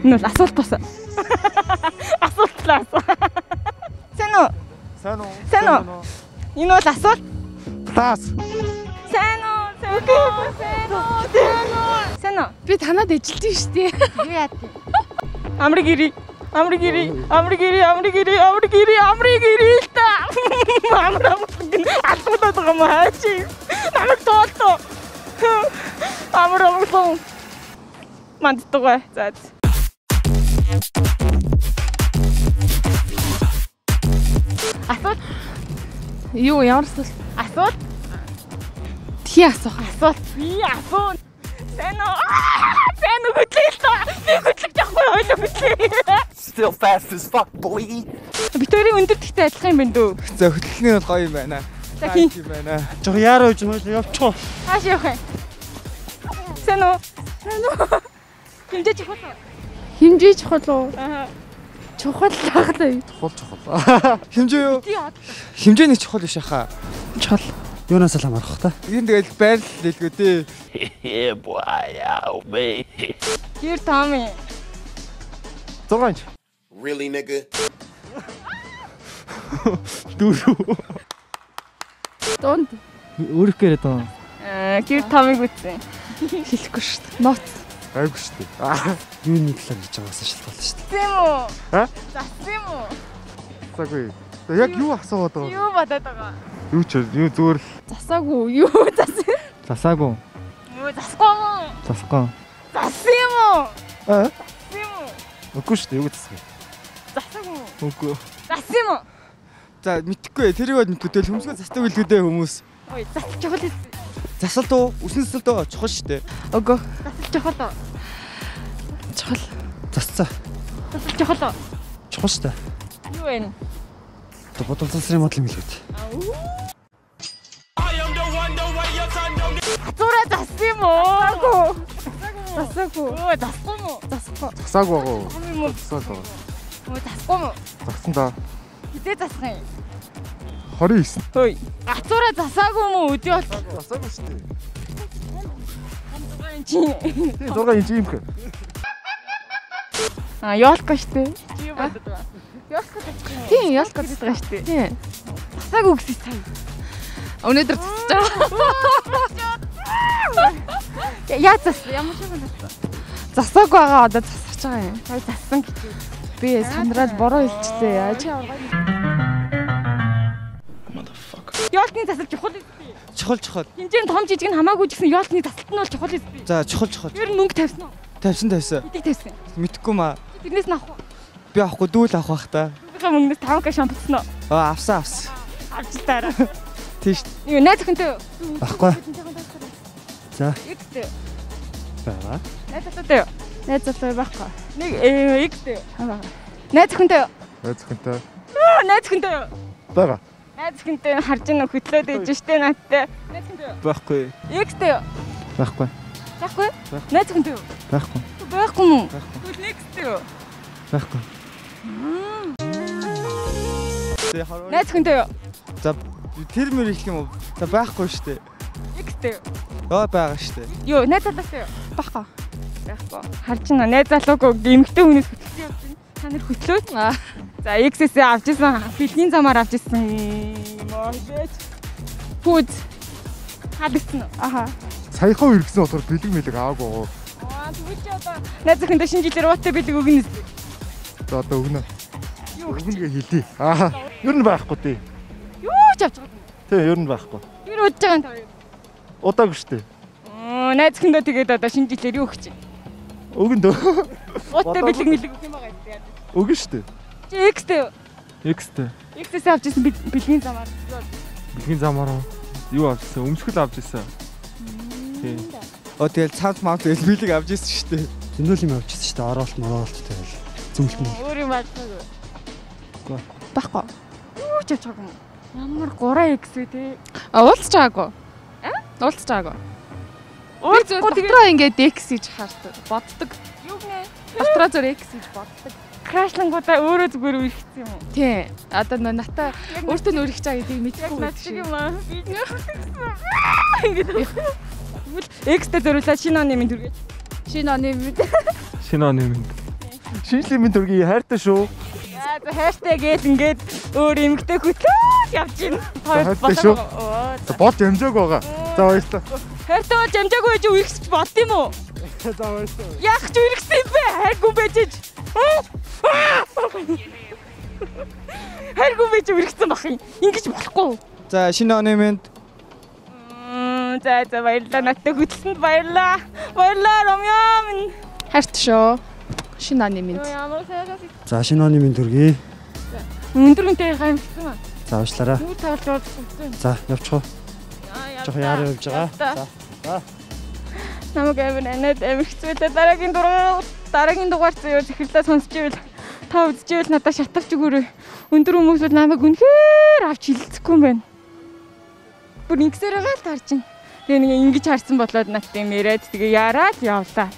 Энэ бол асуулт баса. Асуултлаа. Сайн уу? Сайн уу? Сайн уу? Энэ бол асуулт. Таас. Сайн уу? Сайн уу? Би танад эжилдэн штэ. Юу яа? Амрыг ири та. Асуултад байгаа маа чи. Намайг тоолтоо. Амраа. Мандтгаа. За. Асуулт. Юу ямар асуулт? Асуулт. Тий асуух. Асуулт. Би асуун. Сайн уу? Сайн уу гэтлээ. Би гэтлэх яахгүй ойлоо. Still fast as fuck, boy. Битүүрийн өндөр тэгтэй адилхан юм байна дөө. За хөтлөлийн бол гоё юм байна. За хин юм байна. Жоо яараа үж явчих. Хааш явах юм? Сайн уу? Хэмжээ чухал уу? Хэмжээ чухал уу? Аа. Чухал лаглаа. Чухал. Хэмжээ юу? Хэмжээний чухал биш хаа. Чухал. Юунаас л хамаарах та? Энэ тэгэл байрлал хэлгүү дээ. Yeah, boy, yeah, me. Гэр таами. 6. Really, nigga? Дөрөв. Донд. Өөрөөр доо. Гэр таамиг үтсэн. Хэлэхгүй шүү дээ. Ноц. Айгу шүү дээ. Юу нэг л гэж байгаас шалтгаална шүү дээ. Тийм үү? Аа? Тийм үү? Цаггүй. Яг юу асууад байгаа? Юу бодоод байгаа? Юу ч юу зүгээр л Засаагүй. Юу засаа? засаагүй. Юу засахгүй. Засахгүй. Засан юм уу? Аа? Тийм үү? Үгүй шүү дээ. Юу засах юм? Засаагүй. Үгүй. Засан юм уу? За мэдхгүй. Тэрийг бол мэдгүй. Тэгэл хүмүүсээ застдаг билгүүдээ хүмүүс. Ой, засах чухал ээ. Засалт уу? Үсэн засалт уу? Чухал шүү дээ. Өгөө. Засах чухал уу? Чухал. Засцаа. Засах чухал уу? Чухал шүү дээ. Юу вэ? Бодол засрын модал юм хэлээд. Хатуура засан юм уу? Засаагүй. Өө, засахгүй юу? Засахгүй. Засаагүй байгаа уу? Засахгүй юу? Засаагүй. Өө, засахгүй юу? Зассан да. Хитээ засах юм? 29. Хөөе. Хатуура засаагүй юм уу? Өдөө бол. Засаагүй шүү дээ. Чи. 6 инч юм хэ. Ёолка штэ. Чи юу бодод байгаа? Ёолка гэдэг юм. Тийм, ялка Гэдэг байгаа штэ. Тийм. Засаагүй гэсэн сая. Өнөөдөр засаж байгаа. Яа зассан? Ямар шиг зассан? Засаагүй байгаа одоо засаж байгаа юм. Сая зассан гэж. Би сандраад буруу хэлчихлээ. Яаж Ёолкны засал чухал ээ. Чухал. Хинжээ том жижиг нь хамаагүй гэсэн ёолкны засалт нь бол чухал ээ. За чухал. Ер нь мөнгө тавьсан уу? Тавьсан. Хэдийг тавьсан? Мэдхгүй маа. Тэрнээс нь авах уу? Би авахгүй дүүл авах бах та. Бүгд мөнгнөөс 5 кг шампуцсан уу? Авсан. Авч таараа. Тийш. Юу найз охинтой юу? Баггүй. За. Игтэй. Бага. Найз охинтой юу? найз залуу байхгүй. Нэг игтэй. Хамаа. Найз охинтой юу? Найз охинтой. Найз охинтой юу? Бага. Найз охинтой харж ийн хөтлөөд ээж штэ нааттай. Найз охинтой юу? Байхгүй. Игтэй юу? Байхгүй. Байхгүй? Найз охинтой юу? Байхгүй. Байхгүй мөн. Нэгтэй юу? Байхгүй. Найз охинтой юу? За тэр мөр хэлэх юм уу? За байхгүй шүү дээ. Игтэй юу? Байгаа шүү дээ. Юу, найз залуутай юу? Байхгүй. Байхгүй. Харж ийн найз залуугүй эмгтэй хүнээс хөтлөж явж байна. Та нар хөтлөөч. За X-ээс авч ирсэн. Бэлгийн замаар авч ирсэн. Мордэж. Пуд. Хадсан уу? Аха. Саяхан иргсэн болохоор бэлэг мэлэг аагүй. Тэгвэл чи одоо найз охиндоо шинэ жилээр уутай бэлэг өгнө. За одоо өгнө. Юу Өгнөгээ хэлий. Ер нь байхгүй тий. Юу ч авч байгаа. Тий, ер нь байхгүй. Тэр удаж байгаа юм таа. Удаагүй шүү дээ. Найз охиндоо тэгээд одоо шинэ жилээр юу өгч чинь? Өгнө дөө. Уутай бэлэг мэлэг өгөх юм байгаа юм. Өгнө шүү дээ. Чи X-тэй юу? X-тэй. X-ээс авч ирсэн бэлгийн замаар. Бэлгийн замаар юу авчихсан? Өмсгөл авчихсан. Тий. Тэгэл цаанч маунт тэгэл бэлэг авч ирсэн шүү дээ. Зөндөл юм авчихсан шүү дээ. Ороолт мороолт тэгэл. Зүмэлт нь. Өөр юм бацаагүй. Байхгүй. Юу ч авч байгаагүй. Ямар 3X вэ те? Уулзч байгаагүй. Уулзч байгаагүй. Би зөв дотроо ингээд X гэж харддаг. Боддог. Юу гэнэ? Дотроо зөв X гэж боддог. Крашлангуудаа өөрөө зүгээр үргэлжсэн юм уу? Тий. Одоо натаа өөртөө нь үргэлж байгаа гэдгийг мэдчихгүй мэдчих юм аа. Ингээд. X-тэй зөрүүлээд шинэ оны минь түргэж. шинэ оны мэд. Шинэ оны минь. Шинжлэх мэндийн төргийн хайртай шүү. Яа за хайртай гээл ингээд өөр эмгтэй хөтлөөс явж байна. Хайртай шүү. Бод ямжааг байгаа. За баярлалаа. Хайртай болж амжаагүй байж үргэлж болд юм уу? За баярлалаа. Яах ч үргэлжсэн юм бэ? Хайргүй байж. Хайргүй байж үргэлжсэн бах юм. Ингэж болохгүй. За шинэ оны мэнд. За баярлалаа. Надтай хөтлсөнд баярлалаа. Баярлалаа Ромео минь. Хайртай шүү. Шинэ оны минь. За шинэ оны минь төргий. Өндөр үнэтэй хаймсан аа. За уучлаарай. Юу таалж болчихсон. За явчих уу. Жохо яараа явж байгаа. За. Намайг амир хэцүүлээ. Дараагийн дугаар зөө захирлаа сонсч ивэл та үзчихвэл надад шатавч өгөөрэй. Өндөр хүмүүс бол намайг үнэхээр авч хилцэхгүй юм байна. Бүр ингэсээр байгаа л таарч байна. Тэгээ нэг ингэж харсан болоод надтай юм яриад тэгээ яраад явлаа.